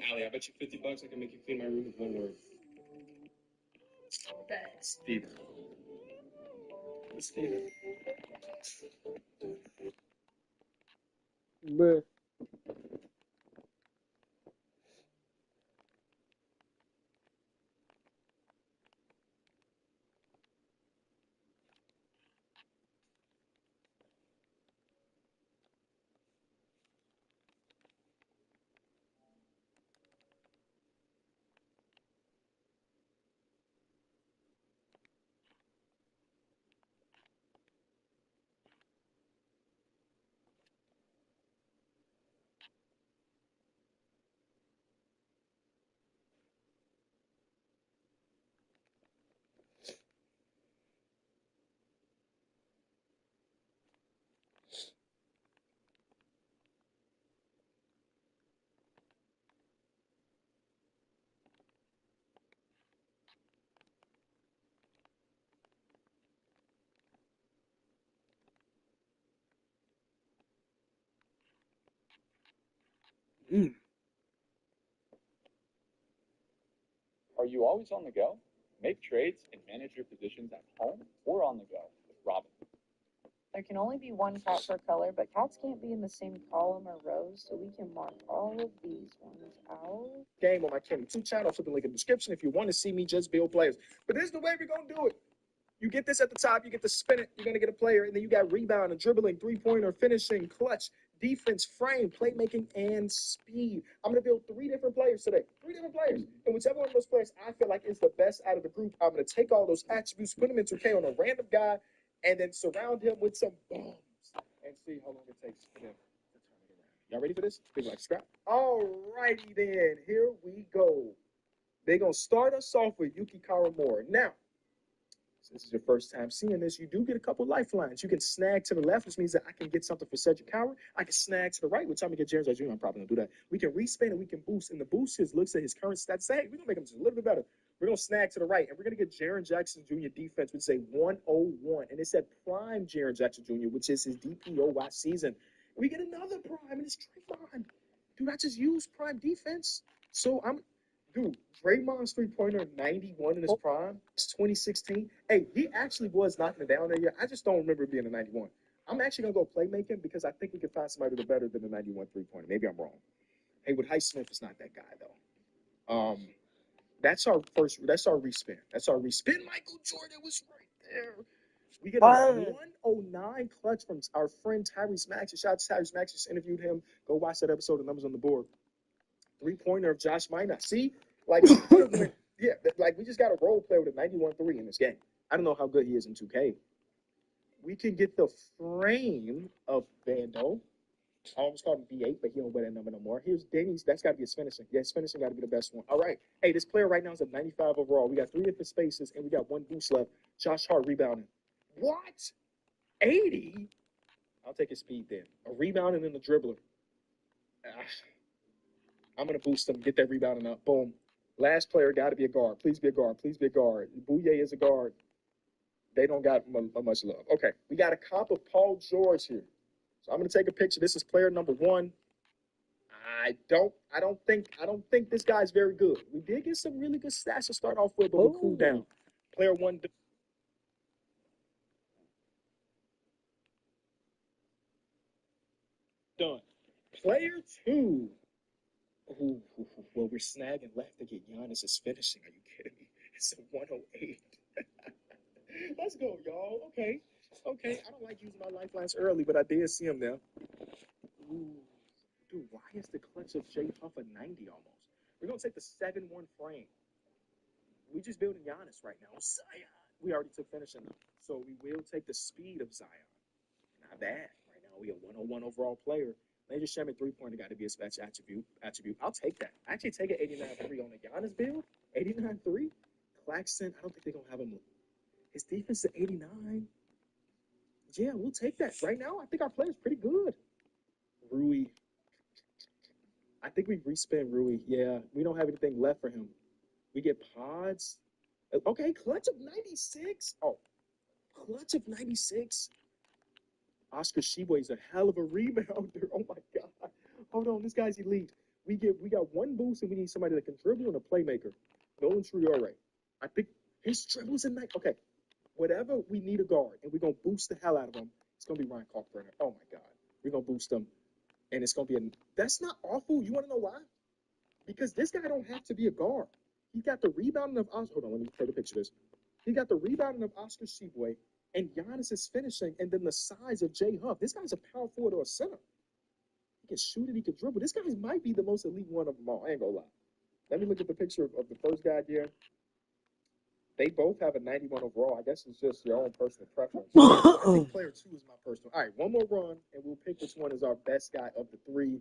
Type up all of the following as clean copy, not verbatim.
Allie, I bet you $50 I can make you clean my room with one word. Steven. Steven. Bruh. Mm. Are you always on the go? Make trades and manage your positions at home or on the go with Robin. There can only be one cat per color, but cats can't be in the same column or rows, so we can mark all of these ones out. Game on my Kenny 2 channel. Put the link in the description if you want to see me just build players. But this is the way we're going to do it. You get this at the top, you get to spin it, you're going to get a player, and then you got rebound and dribbling, three-pointer, finishing, clutch, defense, frame, playmaking, and speed. I'm going to build 3 different players today. 3 different players. And whichever one of those players I feel like is the best out of the group, I'm going to take all those attributes, put them into K on a random guy, and then surround him with some bombs and see how long it takes for them to turn it around. Y'all ready for this? Big like scrap. All righty then. Here we go. They're going to start us off with Yuki Karamura. Now, this is your first time seeing this, you do get a couple lifelines. You can snag to the left, which means that I can get something for Cedric Howard. I can snag to the right, which I'm going to get James Jr. I'm probably going to do that. We can respin and we can boost. And the boost looks at his current stats. Say, we're going to make him just a little bit better. We're going to snag to the right. And we're going to get Jaren Jackson Jr. defense, which is a 101. And it said prime Jaren Jackson Jr., which is his DPOY season. And we get another prime, and it's Draymond. Dude, I just used prime defense. So Dude, Draymond's three-pointer 91 in his prime. It's 2016. Hey, he actually was knocking it down that year. I just don't remember it being a 91. I'm actually going to go playmaking because I think we can find somebody that's better than a 91 three-pointer. Maybe I'm wrong. Haywood Highsmith is not that guy, though. That's our respin. That's our respin. Michael Jordan was right there. We get a 109 clutch from our friend Tyrese Maxey. Shout out to Tyrese Maxey. Just interviewed him. Go watch that episode. The numbers on the board. Three-pointer of Josh Minot. See? Like, yeah, like we just got a role player with a 91-3 in this game. I don't know how good he is in 2K. We can get the frame of Vando. I almost called him B8, but he don't wear that number no more. Here's Denny's. That's got to be his finishing. Yeah, his finishing got to be the best one. All right. Hey, this player right now is a 95 overall. We got 3 different spaces, and we got 1 boost left. Josh Hart rebounding. What? 80? I'll take his speed then. A rebounding and a dribbler. I'm going to boost him, get that rebounding up. Boom. Last player got to be a guard. Please be a guard. Please be a guard. Bouye is a guard. They don't got much love. Okay, we got a comp of Paul George here. So I'm going to take a picture. This is player number 1. I don't think this guy's very good. We did get some really good stats to start off with, but we'll cool down. Player 1. Done. Player 2. Ooh, well, we're snagging left to get Giannis' finishing. Are you kidding me? It's a 108. Let's go, y'all. Okay. I don't like using my lifelines early, but I did see him now. Ooh. Dude, why is the clutch of Jay Huff a 90 almost? We're going to take the 7-1 frame. We just building Giannis right now. Zion. We already took finishing up. So we will take the speed of Zion. Not bad. Right now, we a 101 overall player. Major Shamit 3-pointer got to be a special attribute. I'll take that. I actually take an 89-3 on the Giannis build. 89-3. Claxton, I don't think they're going to have him. His defense is 89. Yeah, we'll take that. Right now, I think our player's pretty good. Rui. I think we respin Rui. Yeah, we don't have anything left for him. We get pods. Okay, clutch of 96. Oh, clutch of 96. Oscar Sheboy is a hell of a rebounder. Oh my God. Hold on, this guy's elite. We got one boost and we need somebody that can dribble and a playmaker. Nolan Triore. I think his dribbles in night. Okay, whatever we need a guard and we're gonna boost the hell out of him. It's gonna be Ryan Kalkbrenner. Oh my God. We're gonna boost him. And it's gonna be that's not awful. You wanna know why? Because this guy don't have to be a guard. He got the rebounding of Oscar. Hold on, let me take a picture of this. He got the rebounding of Oscar Sheboy. And Giannis is finishing, and then the size of Jay Huff. This guy's a power forward or a center. He can shoot it, he can dribble. This guy might be the most elite one of them all. I ain't gonna lie. Let me look at the picture of the first guy here. They both have a 91 overall. I guess it's just your own personal preference. I think player 2 is my personal. All right, one more run, and we'll pick which one is our best guy of the 3.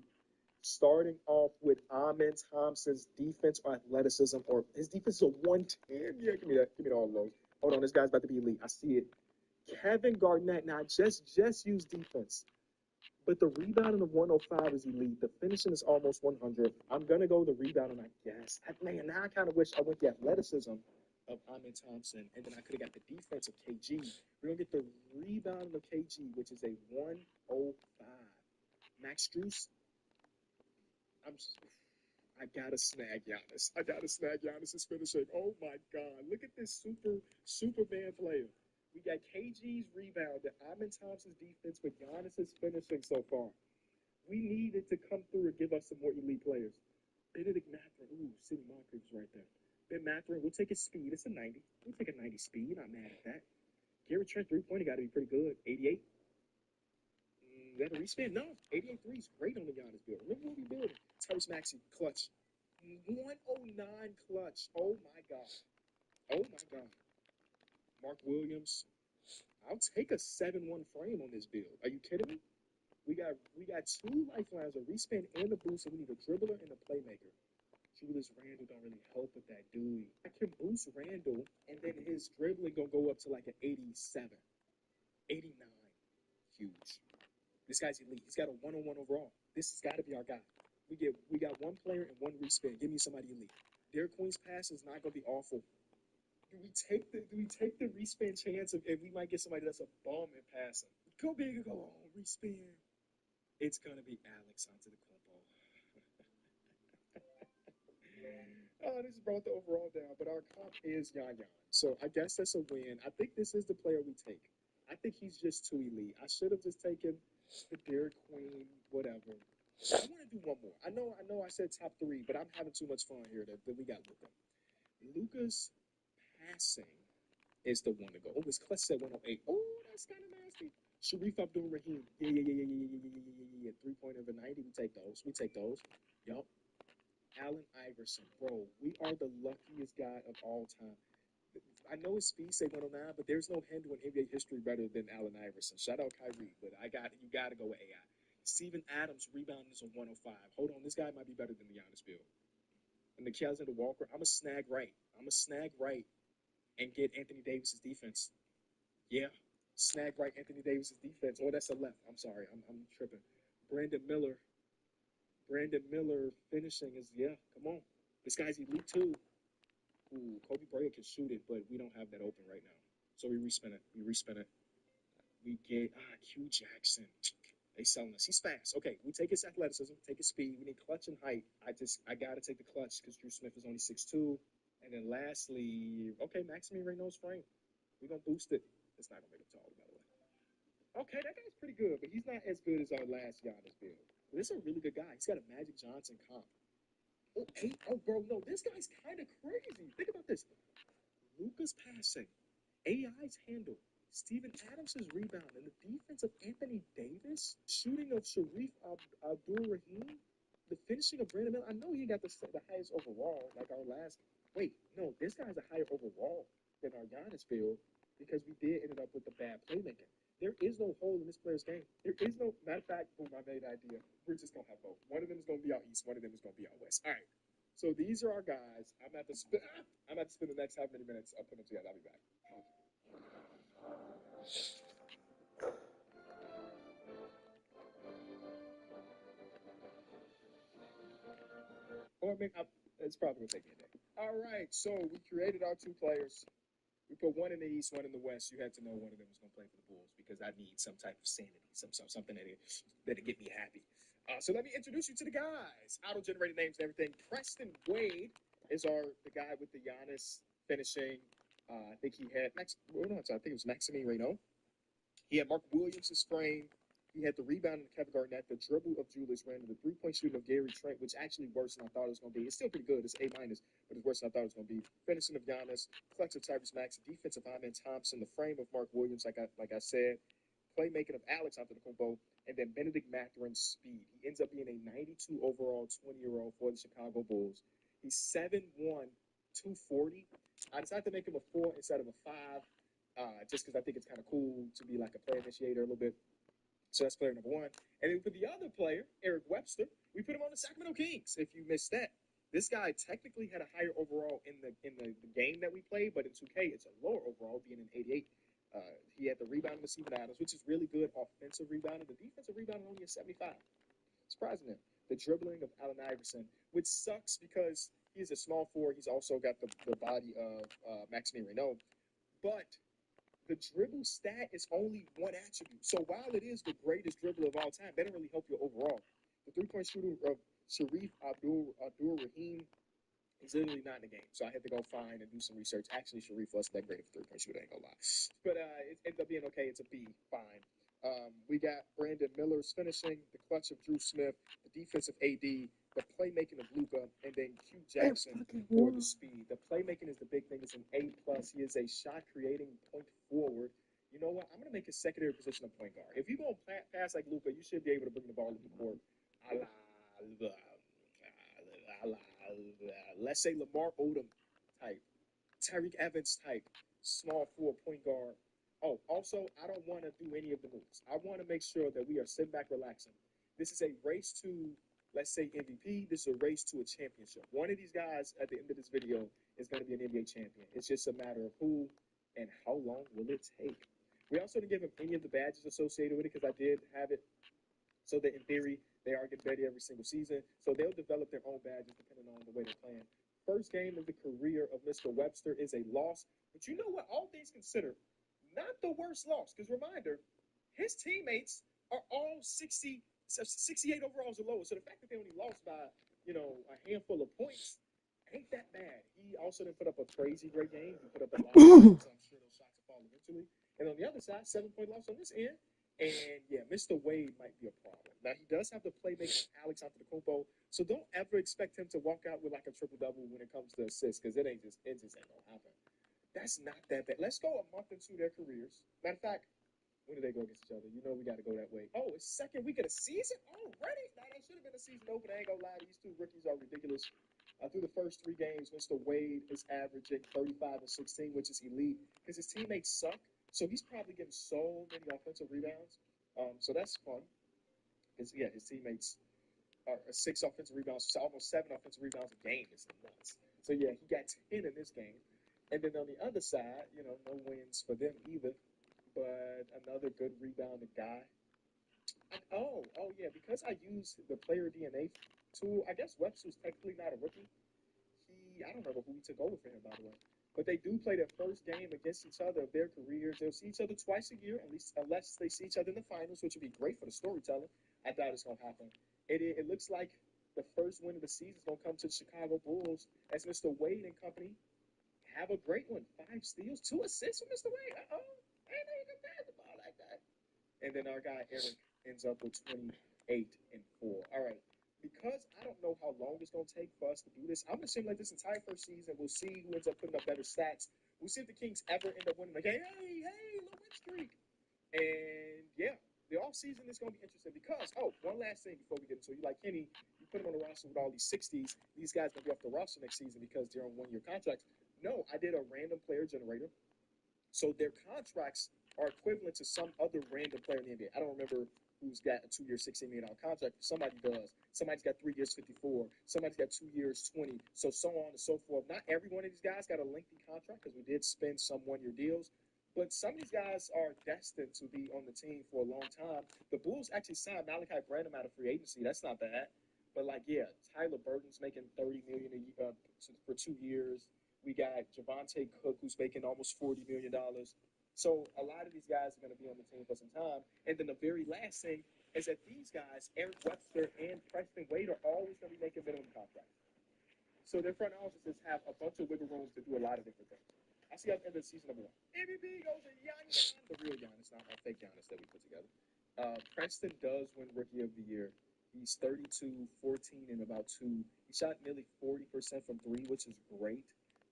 Starting off with Amen Thompson's defense or athleticism, or his defense is a 110. Yeah, give me that. Give me all of those. Hold on, this guy's about to be elite. I see it. Kevin Garnett, now just use defense, but the rebounding of 105 is elite. The finishing is almost 100. I'm going to go the rebounding, I guess. Man, now I kind of wish I went the athleticism of Amen Thompson, and then I could have got the defense of KG. We're going to get the rebounding of KG, which is a 105. Max Strus, I got to snag Giannis. I got to snag Giannis's finishing. Oh, my God. Look at this Superman player. We got KG's rebound, Amen Thompson's defense, but Giannis's finishing so far. We needed to come through and give us some more elite players. Benedict Mathurin, ooh, Sidney Moncrief's right there. Ben Mathurin, we'll take his speed. It's a 90. We'll take a 90 speed. Not mad at that. Gary Trent 3-pointer got to be pretty good. 88. Is that a respin? No. 88 3 is great on the Giannis build. Remember what we built? Tyrese Maxey, clutch. 109 clutch. Oh, my God. Oh, my God. Mark Williams. I'll take a 7-1 frame on this build. Are you kidding me? We got 2 lifelines, a respin and a boost, and we need a dribbler and a playmaker. Julius Randle don't really help with that, do we? I can boost Randle, and then his dribbling gonna go up to like an 87, 89. Huge. This guy's elite. He's got a 101 overall. This has got to be our guy. We got one player and one respin. Give me somebody elite. Derek Queen's pass is not gonna be awful. Do we take the respin chance of, and we might get somebody that's a bum and pass him? Go big and go on, respin. It's gonna be Alex onto the Clippo. Oh, this brought the overall down, but our comp is Yan. So I guess that's a win. I think this is the player we take. I think he's just too elite. I should have just taken the Derek Queen, whatever. I want to do one more. I know I said top 3, but I'm having too much fun here that we got Luka. Luka's passing is the one to go. Oh, his clutch said 108. Oh, that's kind of nasty. Sharif Abdul-Rahim. Yeah. 3-pointer of a 90. We take those. Yup. Allen Iverson. Bro, we are the luckiest guy of all time. I know his speed say 109, but there's no handle in NBA history better than Allen Iverson. Shout out Kyrie, but you got to go with AI. Steven Adams rebounding is a 105. Hold on, this guy might be better than the Giannis build. And the Alexander Walker, I'm a snag right and get Anthony Davis's defense. Yeah, snag right Anthony Davis's defense. Oh, that's a left. I'm sorry, I'm tripping. Brandon Miller finishing is, yeah, come on. This guy's elite too. Ooh, Kobe Bryant can shoot it, but we don't have that open right now. So we respin it. We get Q Jackson. They selling us. He's fast. Okay, we take his athleticism, take his speed. We need clutch and height. I gotta take the clutch because Drew Smith is only 6'2". And then lastly, okay, Maxime Reynaud's frame. We're gonna boost it. It's not gonna make him taller, by the way. Okay, that guy's pretty good, but he's not as good as our last Giannis build. This is a really good guy. He's got a Magic Johnson comp. Oh, 8. Oh, bro, no, this guy's kind of crazy. Think about this. Luka's passing, AI's handle, Steven Adams' rebound, and the defense of Anthony Davis, shooting of Sharif Abdul-Rahim, the finishing of Brandon Miller. I know he got the highest overall, like our last. Wait, no, this guy's a higher overall than our Giannis build because we did ended up with the bad playmaking. There is no hole in this player's game. There is no, matter of fact, boom, I made an idea. We're just going to have both. One of them is going to be out east. One of them is going to be out west. All right. So these are our guys. I'm at to spend the next how many minutes putting them together. I'll be back. Or maybe it's probably going to take me a day. All right. So we created our two players. We put one in the east, one in the west. You had to know one of them was going to play for the Bulls because I need some type of sanity, something that'll get me happy. So let me introduce you to the guys. Auto-generated names and everything. Preston Wade is the guy with the Giannis finishing. I think he had I think it was Maxime Reynaud. He had Mark Williams' frame. He had the rebound of Kevin Garnett, the dribble of Julius Randle, the three-point shooting of Gary Trent, which actually worse than I thought it was going to be. It's still pretty good. It's A-, but it's worse than I thought it was going to be. Finishing of Giannis, clutch of Tyrese Maxey, defensive Hyman Thompson, the frame of Mark Williams, like I said, playmaking of Alex Antetokounmpo, and then Benedict Mathurin's speed. He ends up being a 92 overall 20-year-old for the Chicago Bulls. He's 7'1", 240. I decided to make him a 4 instead of a 5, just because I think it's kind of cool to be like a play initiator a little bit. So that's player number one. And then for the other player, Eric Webster, we put him on the Sacramento Kings. If you missed that, this guy technically had a higher overall in the game that we played, but in 2K it's a lower overall, being an 88. He had the rebound of Steven Adams, which is really good offensive rebounding. The defensive rebounding only a 75. Surprising him. The dribbling of Allen Iverson, which sucks because he's a small forward. He's also got the body of Maxime Reynaud, but the dribble stat is only one attribute. So while it is the greatest dribbler of all time, that doesn't really help you overall. The three-point shooter of Sharif Abdul-Rahim is literally not in the game. So I had to go find and do some research. Actually, Sharif wasn't that great of a three-point shooter, I ain't gonna lie. But it ended up being okay. It's a B, fine. We got Brandon Miller's finishing, the clutch of Drew Smith, the defensive AD, the playmaking of Luka, and then Q Jackson for the speed. The playmaking is the big thing. It's an A+. He is a shot-creating point forward. You know what? I'm going to make his secondary position a point guard. If you're going to pass like Luka, you should be able to bring the ball to the court. Let's say Lamar Odom type, Tyreke Evans type, small forward point guard. Oh, also, I don't want to do any of the moves. I want to make sure that we are sitting back relaxing. This is a race to, let's say, MVP. This is a race to a championship. One of these guys at the end of this video is going to be an NBA champion. It's just a matter of who and how long will it take. We also didn't give him any of the badges associated with it because I did have it so that in theory they are getting better every single season. So they'll develop their own badges depending on the way they're playing. First game of the career of Mr. Webster is a loss. But you know what? All things considered, not the worst loss. Because reminder, his teammates are all 68 overalls or lower. So the fact that they only lost by, a handful of points ain't that bad. He also didn't put up a crazy great game. He put up a lot of shots. I'm sure those shots will fall eventually. And on the other side, 7-point loss on this end. And yeah, Mr. Wade might be a problem. Now he does have the playmaker Alex Antetokounmpo, so don't ever expect him to walk out with like a triple-double when it comes to assists, because it just ain't gonna happen. That's not that bad. Let's go a month into their careers. Matter of fact, when do they go against each other? You know we got to go that way. Oh, it's second week of the season already? Now, that should have been a season opener. I ain't gonna lie. These two rookies are ridiculous. Through the first 3 games, Mr. Wade is averaging 35 and 16, which is elite because his teammates suck. So he's probably getting so many offensive rebounds. So that's fun. His teammates are 6 offensive rebounds, so almost 7 offensive rebounds a game is nuts. So yeah, he got 10 in this game. And then on the other side, no wins for them either. But another good rebounding guy. Yeah, because I used the player DNA tool, I guess Webster's technically not a rookie. I don't remember who he took over for him, by the way. But they do play their first game against each other of their careers. They'll see each other twice a year, at least unless they see each other in the finals, which would be great for the storytelling. I doubt it's going to happen. It looks like the first win of the season is going to come to the Chicago Bulls as Mr. Wade and company have a great one. 5 steals, 2 assists for Mr. Wade. I ain't know you can pass the ball like that. And then our guy Eric ends up with 28 and 4. All right. Because I don't know how long it's going to take for us to do this, I'm going to simulate this entire first season. We'll see who ends up putting up better stats. We'll see if the Kings ever end up winning the game. Hey, little win streak. And yeah, the offseason is going to be interesting because, one last thing before we get into it. You like Kenny, you put him on the roster with all these 60s. These guys going to be off the roster next season because they're on 1-year contracts. No, I did a random player generator. So their contracts are equivalent to some other random player in the NBA. I don't remember who's got a 2-year, $16 million contract. Somebody does. Somebody's got 3 years, 54. Somebody's got 2 years, 20. So on and so forth. Not every one of these guys got a lengthy contract because we did spend some 1-year deals. But some of these guys are destined to be on the team for a long time. The Bulls actually signed Malachi Branham out of free agency. That's not bad. But Tyler Burton's making $30 million for 2 years. We got Javante Cook, who's making almost $40 million. So a lot of these guys are going to be on the team for some time. And then the very last thing is that these guys, Eric Webster and Preston Wade, are always going to be making minimum contracts. So their front offices have a bunch of wiggle room to do a lot of different things. I see at the end of season number 1. MVP goes to Giannis, the real Giannis, not our fake Giannis that we put together. Preston does win Rookie of the Year. He's 32, 14, and about 2. He shot nearly 40% from 3, which is great.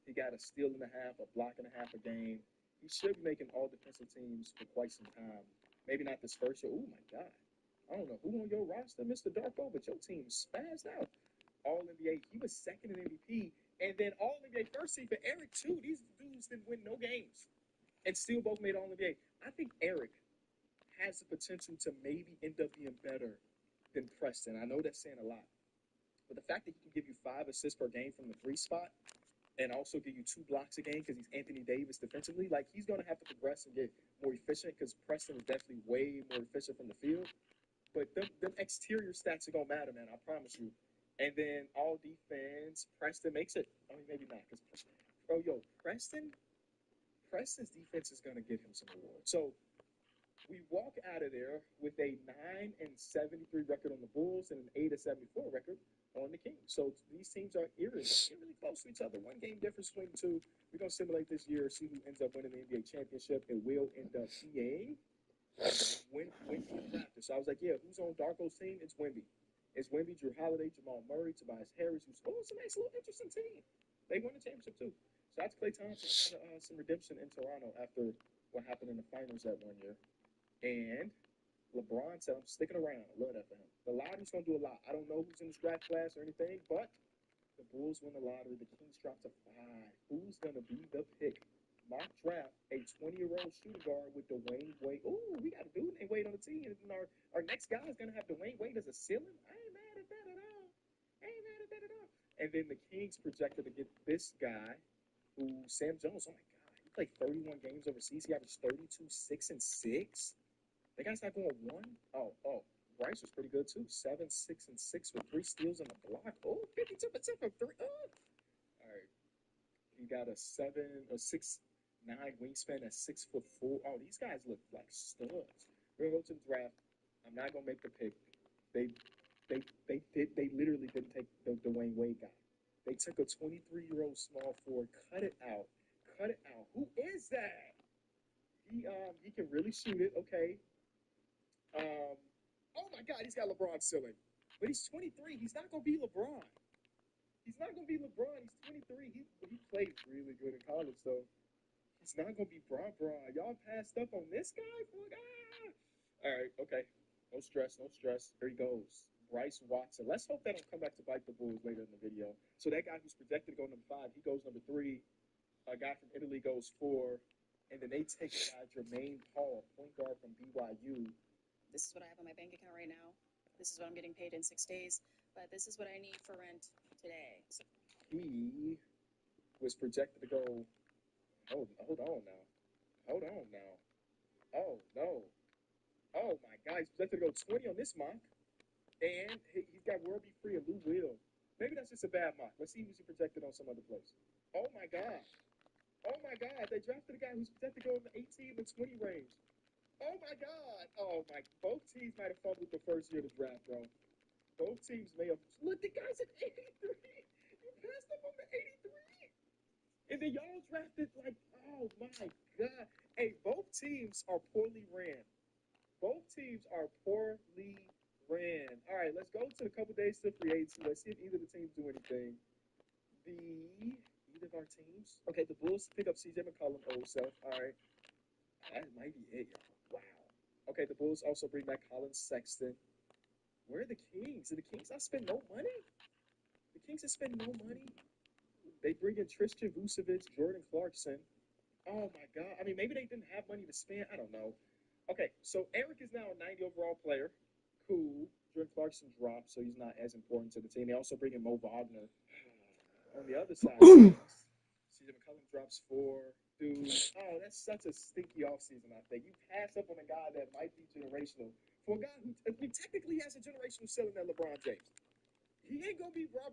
He got a steal and a half, a block and a half a game. He should be making all defensive teams for quite some time. Maybe not this first year. Oh, my God. I don't know who on your roster, Mr. Darko, but your team spazzed out. All-NBA. He was second in MVP. And then All-NBA first team for Eric, too. These dudes didn't win no games and still both made All-NBA. I think Eric has the potential to maybe end up being better than Preston. I know that's saying a lot. But the fact that he can give you 5 assists per game from the 3 spot and also give you 2 blocks a game because he's Anthony Davis defensively, he's going to have to progress and get more efficient because Preston is definitely way more efficient from the field. But them exterior stats are going to matter, man. I promise you. And then all defense, Preston makes it. I mean, maybe not because, Preston's defense is going to get him some awards. So we walk out of there with a 9-73 record on the Bulls and an 8-74 record on the Kings. So these teams are eerily close to each other. 1 game difference between the two. We're going to simulate this year, see who ends up winning the NBA championship. It will end up being Wemby and Raptors. So I was like, who's on Darko's team? It's Wemby. It's Wemby, Drew Holiday, Jamal Murray, Tobias Harris, it's a nice little interesting team. They won the championship too. So that's Klay Thompson some redemption in Toronto after what happened in the finals that 1 year. And LeBron said, I'm sticking around. I love that for him. The lottery's going to do a lot. I don't know who's in this draft class or anything, but the Bulls win the lottery. The Kings drop to 5. Who's going to be the pick? Mock draft, a 20-year-old shooting guard with Dwayne Wade. Ooh, we got a dude named Wade on the team. And our next guy is going to have Dwayne Wade as a ceiling. I ain't mad at that at all. And then the Kings projected to get this guy, who Sam Jones. Oh, my God. He played 31 games overseas. He averaged 32, 6, and 6. The guy's not going 1. Oh. Bryce was pretty good, too. 7, 6, and 6 with 3 steals and a block. Oh, 52% from 3. Oh. All right. He got a 7 or 6. 9 wingspan at 6'4". Oh, these guys look like studs. We're gonna go to the draft. I'm not gonna make the pick. They literally didn't take the Dwayne Wade guy. They took a 23-year-old small forward. Cut it out. Who is that? He can really shoot it. Okay. Oh my God, he's got LeBron's ceiling, but he's 23. He's not gonna be LeBron. He's 23. He played really good in college, though. It's not going to be Bron. Y'all passed up on this guy? All right, okay. No stress. Here he goes. Bryce Watson. Let's hope that don't come back to bite the Bulls later in the video. So that guy who's projected to go number 5, he goes number 3. A guy from Italy goes 4. And then they take a guy, Jermaine Paul, point guard from BYU. This is what I have on my bank account right now. This is what I'm getting paid in 6 days. But this is what I need for rent today. So he was projected to go... Hold on now. Oh, no. Oh, my God. He's projected to go 20 on this mock. And he's got World Be Free and Lou Will. Maybe that's just a bad mock. Let's see who's projected on some other place. Oh, my God. They drafted a guy who's projected to go in the 18 to 20 range. Oh, my God. Both teams might have fumbled the first year of the draft, bro. Both teams may have. Look, the guy's at 83. You passed up on the 83. And then y'all drafted oh my God. Hey, both teams are poorly ran. All right, let's go to a couple days to free agency. Let's see if either of the teams do anything. Either of our teams? Okay, the Bulls pick up CJ McCollum, old self. All right. That might be it, y'all. Wow. Okay, the Bulls also bring back Colin Sexton. Where are the Kings? Did the Kings not spend no money? They bring in Tristan Vucevic, Jordan Clarkson. Oh my God. I mean, maybe they didn't have money to spend. I don't know. Okay, so Eric is now a 90 overall player. Cool. Jordan Clarkson dropped, so he's not as important to the team. They also bring in Mo Wagner on the other side. CJ McCollum drops 4. Dude, oh, that's such a stinky offseason, I think. You pass up on a guy that might be generational. For a guy who technically has a generational ceiling than LeBron James. He ain't gonna be Bron.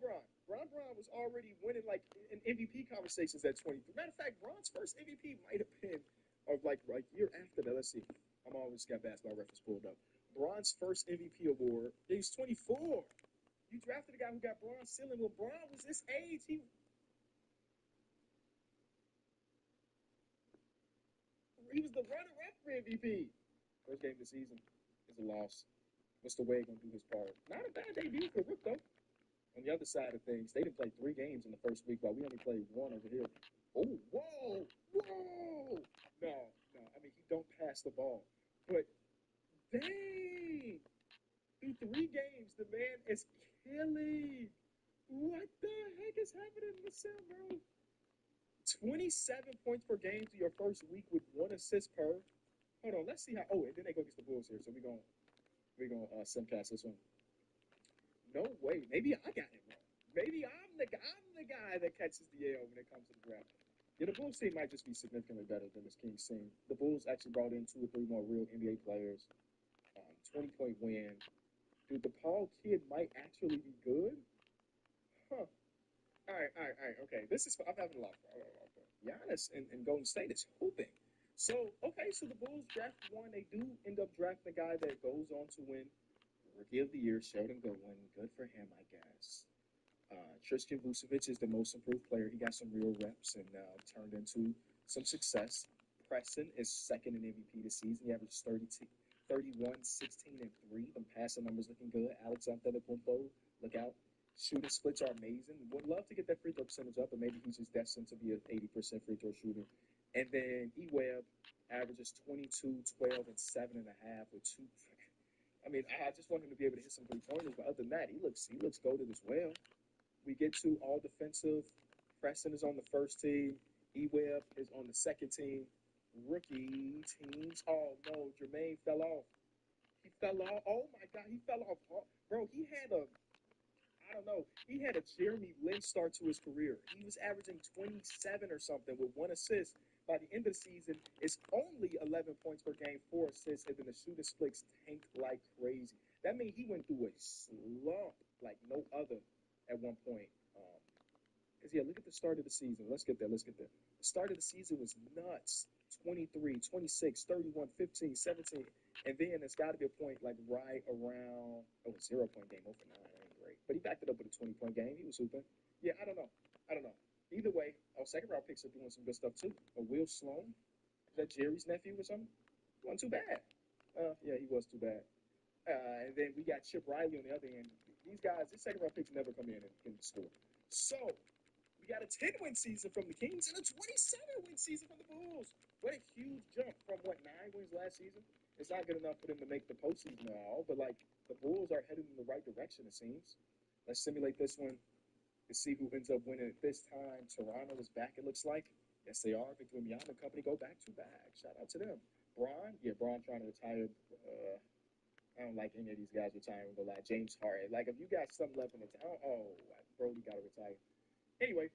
Bron was already winning like in MVP conversations at 23. Matter of fact, Bron's first MVP might have been of like year after that. Let's see. I'm always got basketball reference pulled up. Bron's first MVP award. He's 24. You drafted a guy who got Bron's ceiling. When Bron was this age, he was the runner-up for MVP. First game of the season is a loss. Mr. Wade gonna do his part. Not a bad debut for Rook though. On the other side of things, they didn't play 3 games in the first week, while we only played 1 over here. Oh, whoa, whoa! No. I mean, he don't pass the ball, but dang, through 3 games, the man is killing. What the heck is happening in the cell, bro? 27 points per game through your first week with 1 assist per. Hold on, let's see how. Oh, and then they go against the Bulls here, so we're gonna simcast this one. No way. Maybe I got it wrong. Maybe I'm the guy that catches the L when it comes to the draft. Yeah, the Bulls team might just be significantly better than this Kings team. The Bulls actually brought in 2 or 3 more real NBA players. 20-point win. Dude, the Paul kid might actually be good. Huh. All right. Okay, this is. I'm having a lot of fun. Giannis and Golden State is hooping. So the Bulls draft 1. They do end up drafting a guy that goes on to win Rookie of the Year, Sheldon Goodwin. Good for him, I guess. Tristan Vucevic is the most improved player. He got some real reps and turned into some success. Preston is second in MVP this season. He averages 31, 16, and 3. The passing numbers looking good. Alex Antetokounmpo, look out. Shooting splits are amazing. Would love to get that free throw percentage up, but maybe he's just destined to be an 80% free throw shooter. And then E-Web averages 22, 12, and 7.5 with 2. I mean, I just want him to be able to hit some 3-pointers, but other than that, he looks goated as well. We get to all defensive. Preston is on the first team. E-Web is on the second team. Rookie teams. Oh no, Jermaine fell off. He fell off. Oh my God, he fell off. Bro, he had a Jeremy Lin start to his career. He was averaging 27 or something with 1 assist. By the end of the season, it's only 11 points per game, 4 assists, and then the shooting splits tank like crazy. That means he went through a slump like no other at one point. Look at the start of the season. Let's get there. The start of the season was nuts. 23, 26, 31, 15, 17. And then it's got to be a point like right around, 0-point game, 0 for 9. That ain't great. But he backed it up with a 20-point game. He was hooping. Yeah, I don't know. Either way, our second round picks are doing some good stuff too. Will Sloan, is that Jerry's nephew or something? Wasn't too bad. Yeah, he was too bad. And then we got Chip Riley on the other end. These guys, this second round picks never come in and can score. So we got a 10-win season from the Kings and a 27-win season from the Bulls. What a huge jump from 9 wins last season. It's not good enough for them to make the postseason at all, but the Bulls are headed in the right direction, it seems. Let's simulate this one to see who ends up winning it this time. Toronto is back, it looks like. Yes, they are. Victor Wembanyama and company go back-to-back. Shout out to them. Bron trying to retire. I don't like any of these guys retiring, but James Harden. If you got something left in the town, Brody got to retire. Anyway,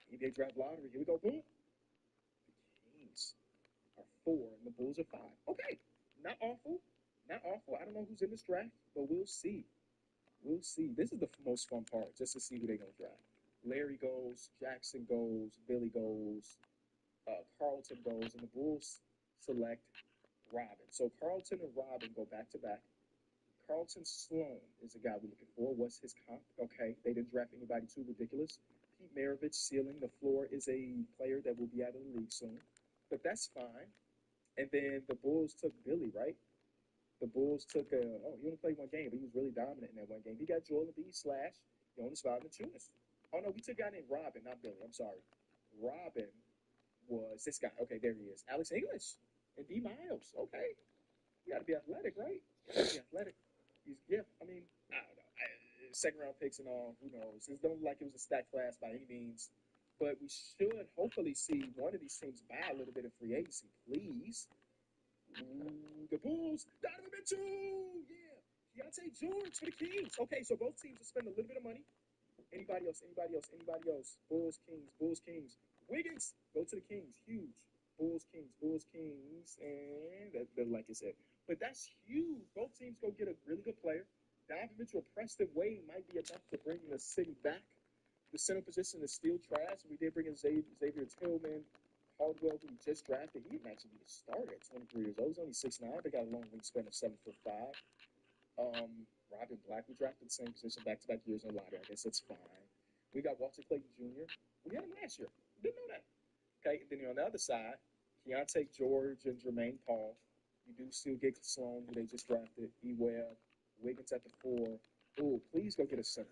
NBA draft lottery. Here we go. Boom. The Kings are 4 and the Bulls are 5. Okay, not awful. I don't know who's in this draft, but we'll see. This is the most fun part, just to see who they're going to draft. Larry goes, Jackson goes, Billy goes, Carlton goes, and the Bulls select Robin. So Carlton and Robin go back-to-back. Carlton Sloan is the guy we're looking for. What's his comp? Okay, they didn't draft anybody too ridiculous. Pete Maravich ceiling. The floor is a player that will be out of the league soon. But that's fine. And then the Bulls took Billy, right? The Bulls took he only played 1 game, but he was really dominant in that 1 game. He got Joel Embiid / Jonas Valanciunas. Oh no, we took a guy named Robin, not Billy. I'm sorry. Robin was this guy. Okay, there he is. Alex English and D. Miles. Okay, you got to be athletic, right? I mean, I don't know. Second round picks and all. Who knows? It don't look like it was a stacked class by any means. but we should hopefully see one of these teams buy a little bit of free agency, please. Ooh, the Bulls, Donovan Mitchell, yeah. Keontae George for the Kings. Okay, so both teams will spend a little bit of money. Anybody else? Bulls, Kings. Wiggins, go to the Kings. Huge. Bulls, Kings. And that like I said. But that's huge. Both teams go get a really good player. Donovan Mitchell, Preston Wade might be enough to bring the city back. The center position is still trash. We did bring in Xavier Tillman. Caldwell, who we just drafted. He didn't actually be a starter at 23 years old. He's only 6'9". They got a long wingspan of 7'5". Robin Black, we drafted the same position back-to-back years in the lottery. I guess that's fine. We got Walter Clayton Jr. We had him last year. Didn't know that. Okay, and then on the other side, Keontae George and Jermaine Paul. You do still get Sloan, who they just drafted. E-Webb, Wiggins at the 4. Ooh, please go get a center.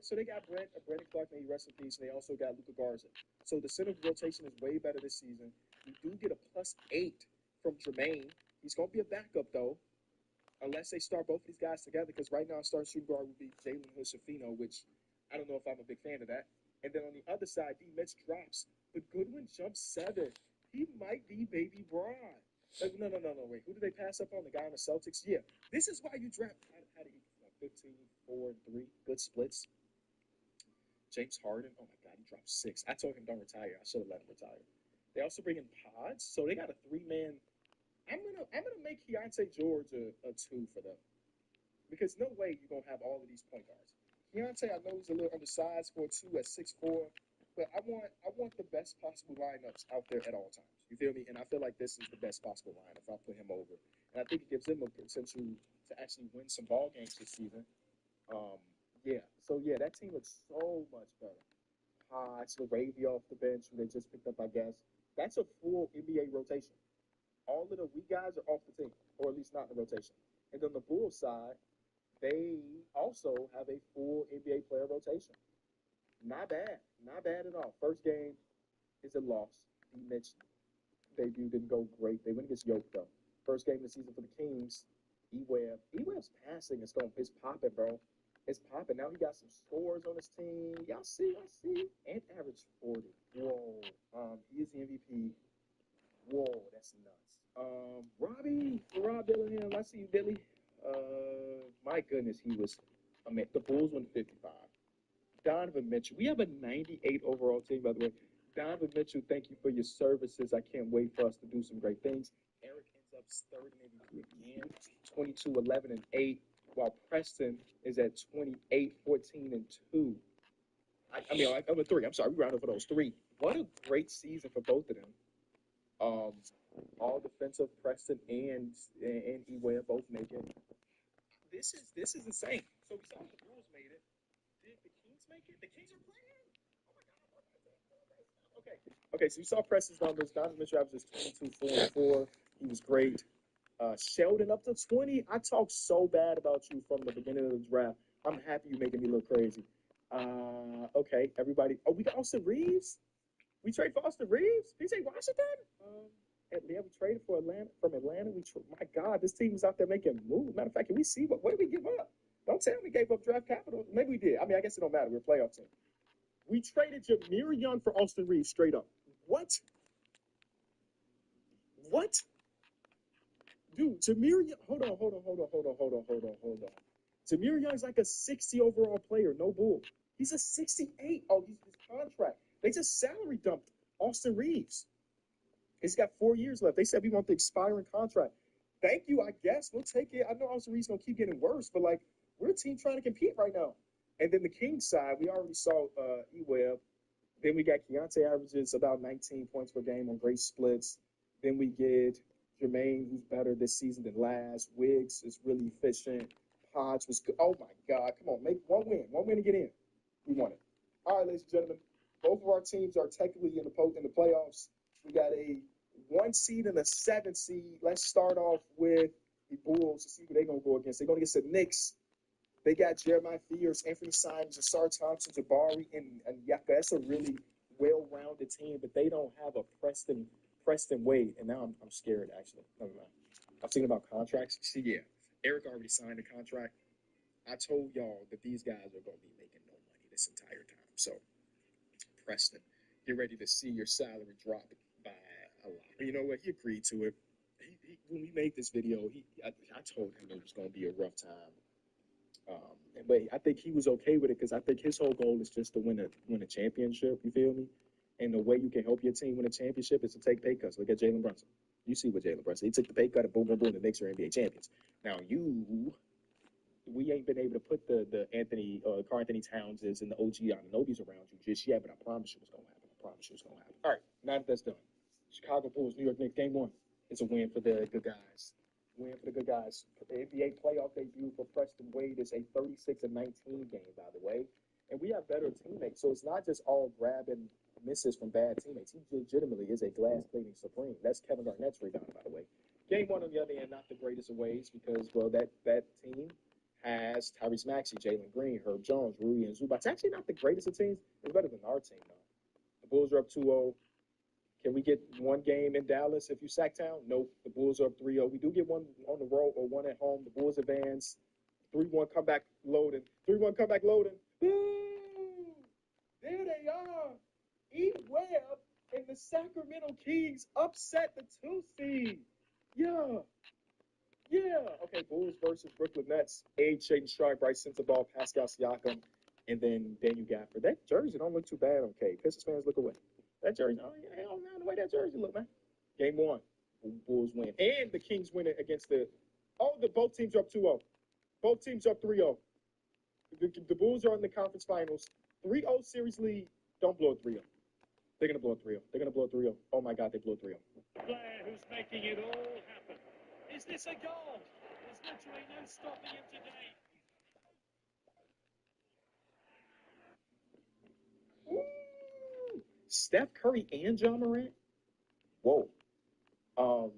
So they got Brandon Clark, may he rest in peace, and they also got Luka Garza. So the center rotation is way better this season. We do get a +8 from Jermaine. He's going to be a backup, though, unless they start both of these guys together, because right now starting shooting guard would be Jalen Hood-Schifino, which I don't know if I'm a big fan of that. And then on the other side, D. Mitch drops, but Goodwin jumps 7. He might be Baby Braun. No, wait. Who did they pass up on? The guy on the Celtics? Yeah. This is why you draft. How did he 15, 4, and 3. Good splits. James Harden. Oh, my God. He dropped 6. I told him don't retire. I should have let him retire. They also bring in Pods. So they got a 3-man. I'm gonna make Keontae George a 2 for them. Because no way you're going to have all of these point guards. Keontae, I know he's a little undersized for a 2 at 6'4", but I want the best possible lineups out there at all times. You feel me? And I feel like this is the best possible lineup if I put him over. And I think it gives them a potential to actually win some ball games this season. So that team looks so much better. Hodge, LaRavia off the bench, who they just picked up, I guess. That's a full NBA rotation. All of the weak guys are off the team, or at least not in the rotation. And then the Bulls side, they also have a full NBA player rotation. Not bad at all. First game is a loss. D. Mitch debut didn't go great. They went against Yoke, though. First game of the season for the Kings. E-Webb. E-Webb's passing is popping, bro. It's popping. Now he got some scores on his team. Y'all see. And average 40. Whoa. He is the MVP. Whoa, that's nuts. Rob Dillingham. I see you, Dilly. My goodness, he was. The Bulls won 55. Donovan Mitchell. We have a 98 overall team, by the way. Donovan Mitchell, thank you for your services. I can't wait for us to do some great things. Eric ends up third in MVP again, 22, 11, and 8, while Preston is at 28, 14, and 2. I'm a 3. I'm sorry, we rounded for those 3. What a great season for both of them. All defensive, Preston and E-Webb both make it. This is insane. So we saw the Bulls made it. Did the Kings make it? The Kings are playing? Oh my God. Okay, so you saw Preston's numbers. Donovan Mitchell averages 22, 4, and 4. He was great. Sheldon up to 20. I talked so bad about you from the beginning of the draft. I'm happy you're making me look crazy. Okay, everybody. Oh, we got Austin Reeves? We trade for Austin Reeves? PJ Washington? We traded for Atlanta from Atlanta. My God, this team is out there making moves. Matter of fact, can we see what did we give up? Don't tell me we gave up draft capital. Maybe we did. I guess it don't matter. We're a playoff team. We traded Jameer Young for Austin Reeves straight up. What? Dude, Jameer Young. Hold on. Jameer Young's like a 60 overall player. No bull. He's a 68. Oh, his contract. They just salary dumped Austin Reeves. He's got 4 years left. They said we want the expiring contract. Thank you, I guess. We'll take it. I know Austin Reeves going to keep getting worse, but, we're a team trying to compete right now. And then the Kings side, we already saw E-Webb. Then we got Keontae averages about 19 points per game on great splits. Then we get Jermaine, who's better this season than last. Wiggs is really efficient. Hodge was good. Oh, my God. Come on, make one win. One win to get in. We won it. All right, ladies and gentlemen. Both of our teams are technically in the playoffs. We got a 1 seed and a 7 seed. Let's start off with the Bulls to see who they're going to go against. They're going to get the Knicks. They got Jeremiah Fears, Anthony Simons, Asar Thompson, Jabari, and Yaka. That's a really well-rounded team, but they don't have a Preston Wade. And now I'm scared, actually. Never mind. I'm thinking about contracts. See, yeah, Eric already signed a contract. I told y'all that these guys are going to be making no money. this entire time. So, Preston, get ready to see your salary drop by a lot. You know what? He agreed to it. When we made this video, I told him it was going to be a rough time. But I think he was okay with it because I think his whole goal is just to win a championship. You feel me? And the way you can help your team win a championship is to take pay cuts. Look at Jalen Brunson. You see what Jalen Brunson. He took the pay cut and boom, boom, boom, the Knicks are NBA champions. Now we ain't been able to put the Karl Anthony Townses and the OG Anunobis around you just yet, but I promise you it's gonna happen. I promise you it's gonna happen. All right, now that that's done, Chicago Bulls, New York Knicks, game 1. It's a win for the good guys. Win for the good guys. The NBA playoff debut for Preston Wade is a 36-19 game, by the way. And we have better teammates, so it's not just all grabbing misses from bad teammates. He legitimately is a glass cleaning supreme. That's Kevin Garnett's rebound, by the way. Game 1, on the other hand, not the greatest of ways because, well, that team has Tyrese Maxey, Jalen Green, Herb Jones, Rui, and Zubac. It's actually not the greatest of teams. It's better than our team, though. The Bulls are up 2-0. Can we get one game in Dallas if you sack town? Nope. The Bulls are up 3-0. We do get one on the road or one at home. The Bulls advance. 3-1 comeback loading. 3-1 comeback loading. Boom! There they are. E. Webb and the Sacramento Kings upset the 2 seed. Yeah. Okay, Bulls versus Brooklyn Nets. Age, Shaden Sharp, Bryce Sensabaugh, Pascal Siakam, and then Daniel Gafford. That jersey don't look too bad, okay? Pistons fans, look away. That jersey, I don't know the way that jersey look, man. Game 1, Bulls win. And the Kings win it against both teams are up 2-0. Both teams up 3-0. The Bulls are in the conference finals. 3-0 series lead. Don't blow a 3-0. They're going to blow a 3-0. Oh, my God, they blew a 3-0. Player who's making it all happen. Is this a goal? There's literally no stopping him today. Steph Curry and John Morant? Whoa.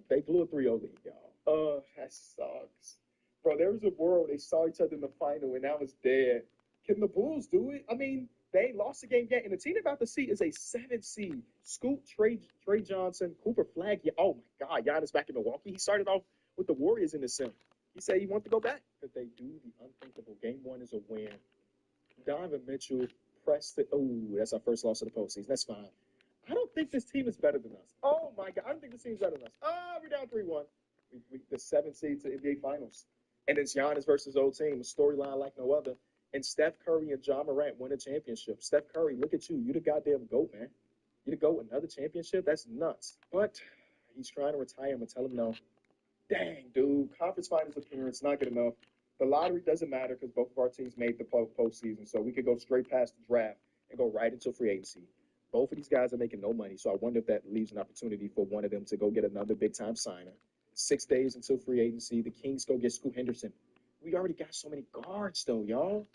They blew a 3-0 lead, y'all. That sucks. Bro, there was a world they saw each other in the final and now it's dead. Can the Bulls do it? I mean, they lost the game yet, and the team they're about to see is a 7 seed. Scoot, Trey Johnson, Cooper Flag. Yeah, oh my God, Giannis back in Milwaukee. He started off with the Warriors in the sim. He said he wanted to go back, but they do the unthinkable. Game 1 is a win. Donovan Mitchell pressed it. Oh, that's our first loss of the postseason. That's fine. I don't think this team is better than us. Oh my God, I don't think this team is better than us. We're down 3-1. We the 7 seed to NBA Finals, and it's Giannis versus old team. A storyline like no other. And Steph Curry and John Morant win a championship. Steph Curry, look at you. You the goddamn GOAT, man. You the GOAT, another championship? That's nuts. But he's trying to retire him and tell him no. Dang, dude. Conference finals appearance, not good enough. The lottery doesn't matter because both of our teams made the postseason. So we could go straight past the draft and go right into free agency. Both of these guys are making no money. So I wonder if that leaves an opportunity for one of them to go get another big-time signer. 6 days until free agency. The Kings go get Scoot Henderson. We already got so many guards, though, y'all.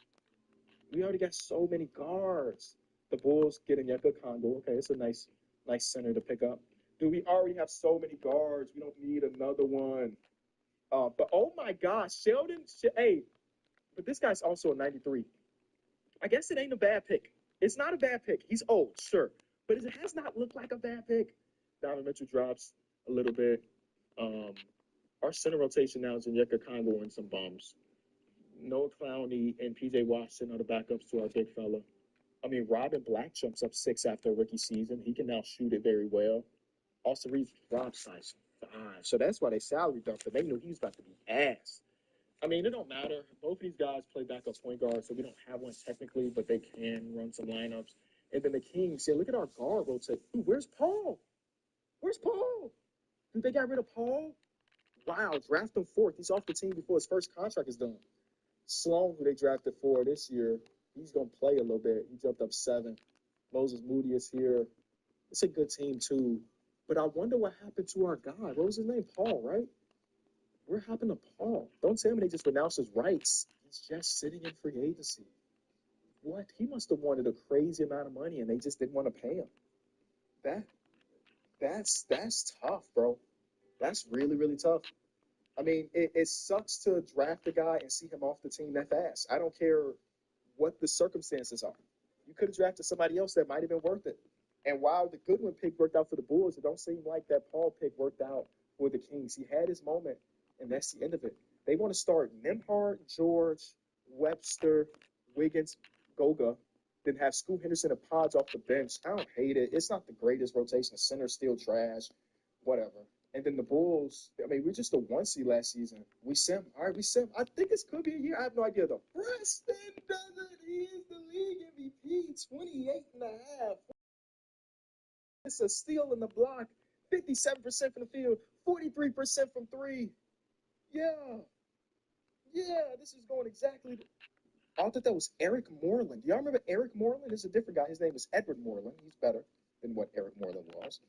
We already got so many guards. The Bulls get Onyeka Okongwu. Okay, it's a nice center to pick up. Dude, we already have so many guards. We don't need another one. But oh my gosh, Sheldon. Hey, but this guy's also a 93. I guess it ain't a bad pick. It's not a bad pick. He's old, sure, but it has not looked like a bad pick. Donovan Mitchell drops a little bit. Our center rotation now is Onyeka Okongwu and some bums. Noah Clowney and PJ Washington are the backups to our big fella. I mean, Robin Black jumps up 6 after a rookie season. He can now shoot it very well. Austin Reeves drops size 5. So that's why they salary dumped him. They knew he was about to be ass. I mean, it don't matter. Both of these guys play backup point guard, so we don't have one technically, but they can run some lineups. And then the Kings, yeah, look at our guard rotate. Dude, where's Paul? Dude, they got rid of Paul? Wow, draft him 4th. He's off the team before his first contract is done. Sloan, who they drafted 4 this year, he's going to play a little bit. He jumped up 7. Moses Moody is here. It's a good team, too. But I wonder what happened to our guy. What was his name? Paul, right? What happened to Paul? Don't tell me they just renounced his rights. He's just sitting in free agency. What? He must have wanted a crazy amount of money, and they just didn't want to pay him. That's tough, bro. That's really, really tough. I mean, it sucks to draft a guy and see him off the team that fast. I don't care what the circumstances are. You could have drafted somebody else that might have been worth it. And while the Goodwin pick worked out for the Bulls, it don't seem like that Paul pick worked out for the Kings. He had his moment, and that's the end of it. They want to start Nembhard, George, Webster, Wiggins, Goga, then have Scoot Henderson and Pods off the bench. I don't hate it. It's not the greatest rotation. The center's still trash, whatever. And then the Bulls, I mean, we're just a 1 seed last season. We sim. All right, we sim. I think this could be a year. I have no idea, though. Preston does it. He is the league MVP, 28.5. It's a steal in the block, 57% from the field, 43% from three. Yeah. Yeah, this is going exactly. I thought that was Eric Moreland. Do y'all remember Eric Moreland? This is a different guy. His name is Edward Moreland. He's better than what Eric Moreland was.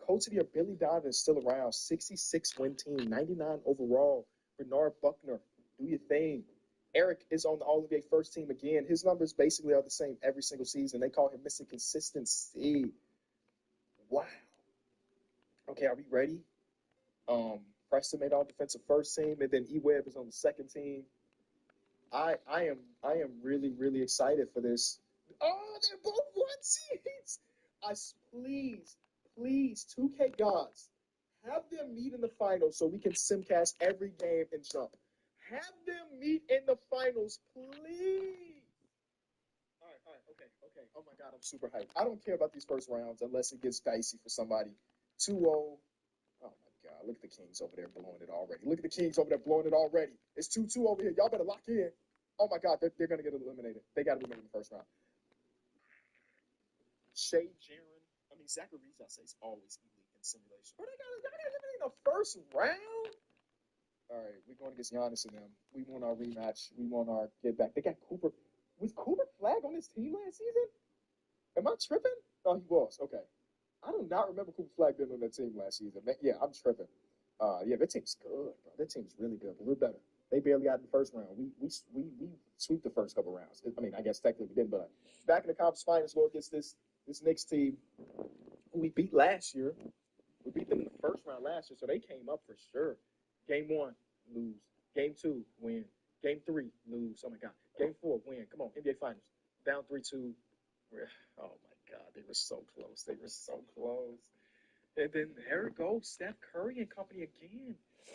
Coach of the year, Billy Donovan is still around. 66 win team, 99 overall. Bernard Buckner, do your thing. Eric is on the All-NBA first team again. His numbers basically are the same every single season. They call him Mr. Consistency. Wow. Okay, are we ready? Preston made all defensive first team, and then E-Web is on the second team. I am really excited for this. Oh, they're both 1 seeds. Please, 2K gods, have them meet in the finals so we can simcast every game and jump. Have them meet in the finals, please. All right, okay. Oh my God, I'm super hyped. I don't care about these first rounds unless it gets dicey for somebody. 2-0. Oh my God, look at the Kings over there blowing it already. It's 2-2 over here. Y'all better lock in. Oh my God, they're going to get eliminated. They got to be made in the first round. Shea Jaron. I mean, Zachary Reeves, I say, is always elite in simulation. But they got eliminated in the first round? All right, we're going against Giannis and them. We want our rematch. We want our get back. They got Cooper. Was Cooper Flag on this team last season? Am I tripping? Oh, he was. Okay. I do not remember Cooper Flag being on that team last season. Yeah, I'm tripping. Yeah, that team's good, bro. That team's really good, but we're better. They barely got in the first round. We sweep the first couple rounds. I mean, I guess technically we didn't, but back in the conference finals, we'll against this Knicks team who we beat last year. We beat them in the first round last year, so they came up for sure. Game 1, lose. Game 2, win. Game 3, lose. Oh my God. Game 4, win. Come on, NBA Finals. Down 3-2. Oh my God, they were so close. And then there it goes, Steph Curry and company again.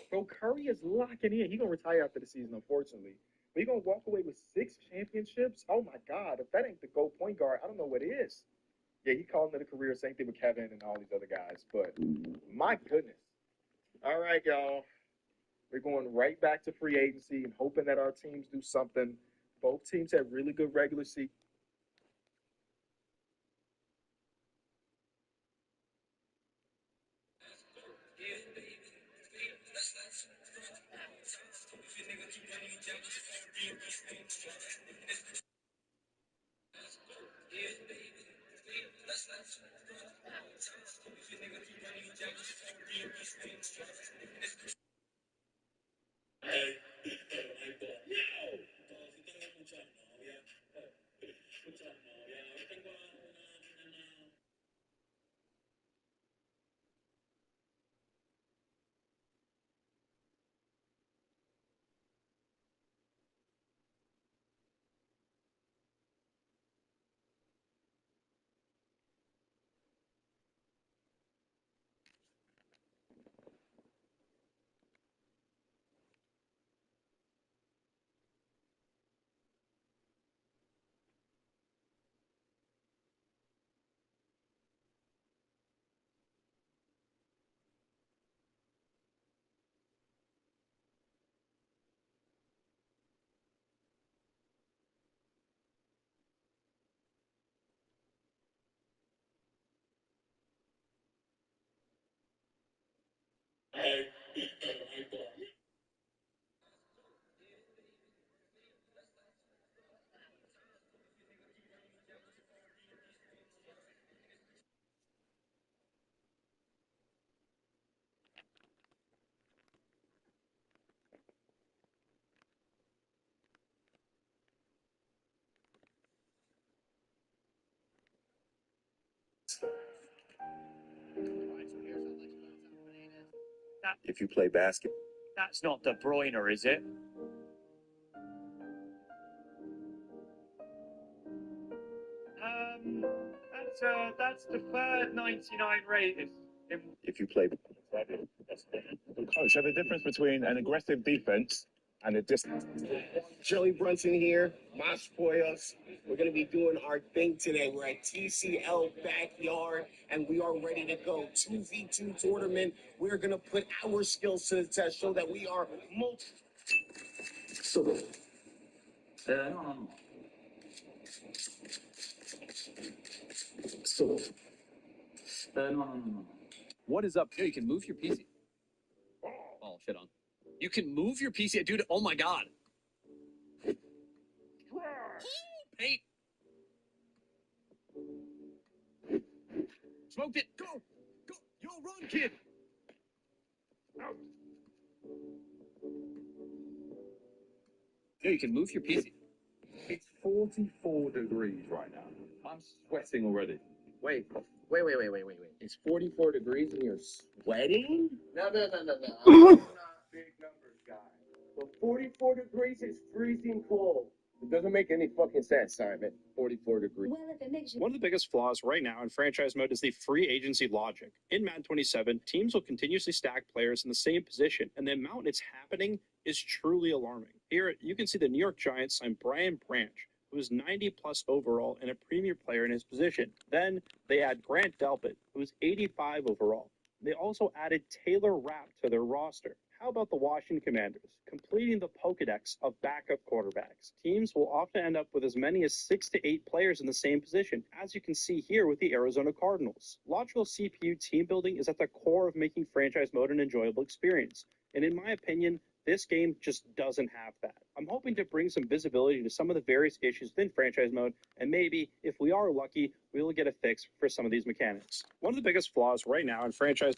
Bro, Curry is locking in. He's going to retire after the season, unfortunately. But he's going to walk away with 6 championships. Oh, my God. If that ain't the GOAT point guard, I don't know what is. Yeah, he calling it a career. Same thing with Kevin and all these other guys. But my goodness. All right, y'all. We're going right back to free agency and hoping that our teams do something. Both teams have really good regular season. If you play basketball. That's not De Bruyne, is it? That's deferred 99 rated. If you play. Coach, the difference between an aggressive defense and a distance. Joey Brunson here, Mas Poyos. We're going to be doing our thing today. We're at TCL Backyard, and we are ready to go. 2v2 tournament. We're going to put our skills to the test, show that we are multi. What is up? Yeah, you can move your PC. Oh, shit on. You can move your PC. Dude, oh my god. Hey. Smoked it. Go. Go. Yo, run, kid. Yeah, you can move your PC. It's 44 degrees right now. I'm sweating already. Wait. It's 44 degrees and you're sweating? No. I'm not big numbers guy. But 44 degrees is freezing cold. It doesn't make any fucking sense, Simon. 44 degrees. Well, if it makes you One of the biggest flaws right now in franchise mode is the free agency logic. In Madden 27, teams will continuously stack players in the same position, and the amount it's happening is truly alarming. Here, you can see the New York Giants signed Brian Branch, who is 90 plus overall and a premier player in his position. Then they add Grant Delpit, who is 85 overall. They also added Taylor Rapp to their roster. How about the Washington Commanders, completing the Pokedex of backup quarterbacks? Teams will often end up with as many as 6 to 8 players in the same position, as you can see here with the Arizona Cardinals. Logical CPU team building is at the core of making franchise mode an enjoyable experience, and in my opinion, this game just doesn't have that. I'm hoping to bring some visibility to some of the various issues within franchise mode, and maybe, if we are lucky, we will get a fix for some of these mechanics. One of the biggest flaws right now in franchise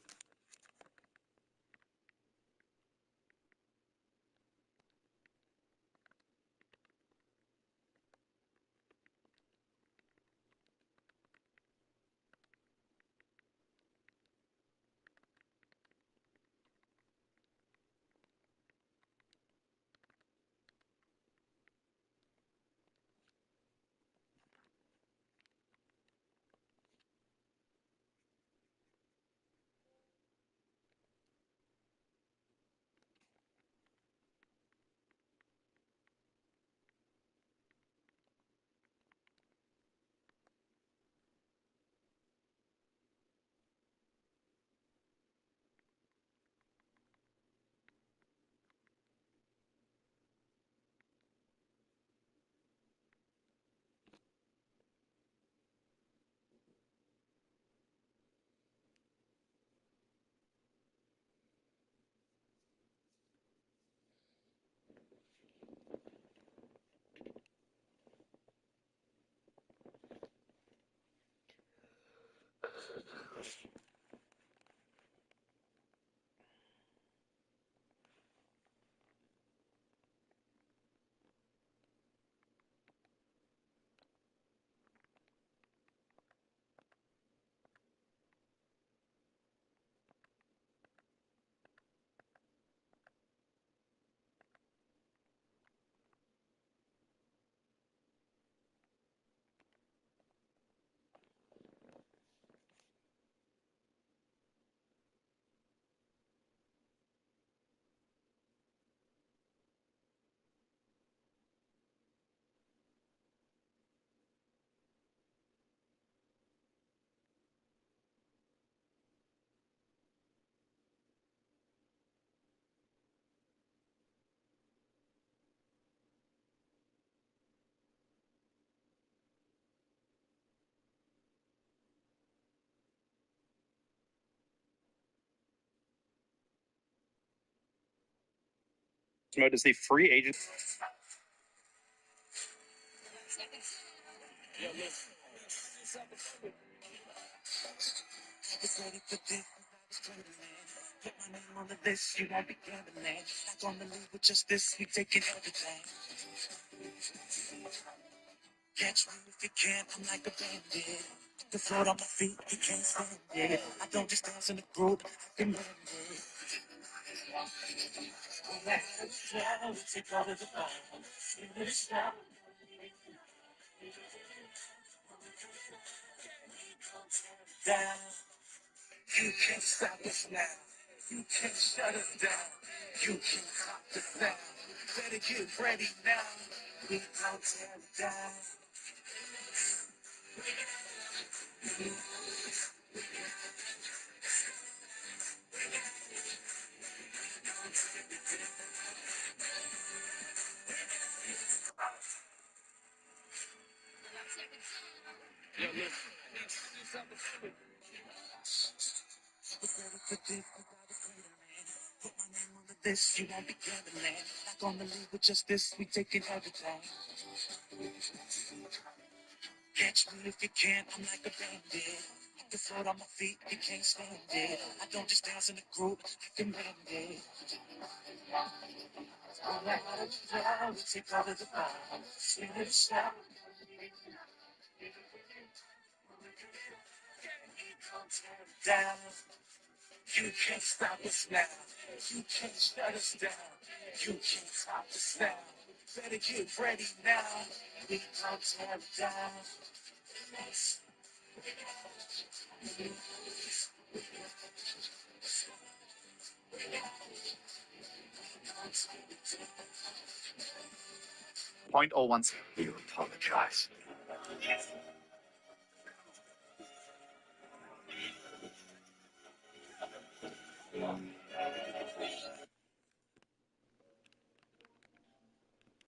mode is the free agent. Put my name on the list, you won't be gambling. Not gonna leave with just this, we taking everything. Catch me if you can, I'm like a bandit. The float on my feet, you can't stand it. I don't just dance in the group, I can bend it. We take all of the fun. Feel it stop. Down. You can't stop us now. You can't shut us down. You can't stop the sound. Better get ready now. We gon' tear it down. Put my name on the list, you won't be gambling. Not gonna leave with just this, we taking everything. Catch me if you can, I'm like a bandit. I can float on my feet, you can't stand it. I don't just dance in the group, I can bend it. When I'm out of the crowd, we take over the bar. Swing it, stop. Down. You can't stop us now. You can't shut us down. You can't stop us now. Better get ready now. We gon' tear it down. Point oh one. You apologize.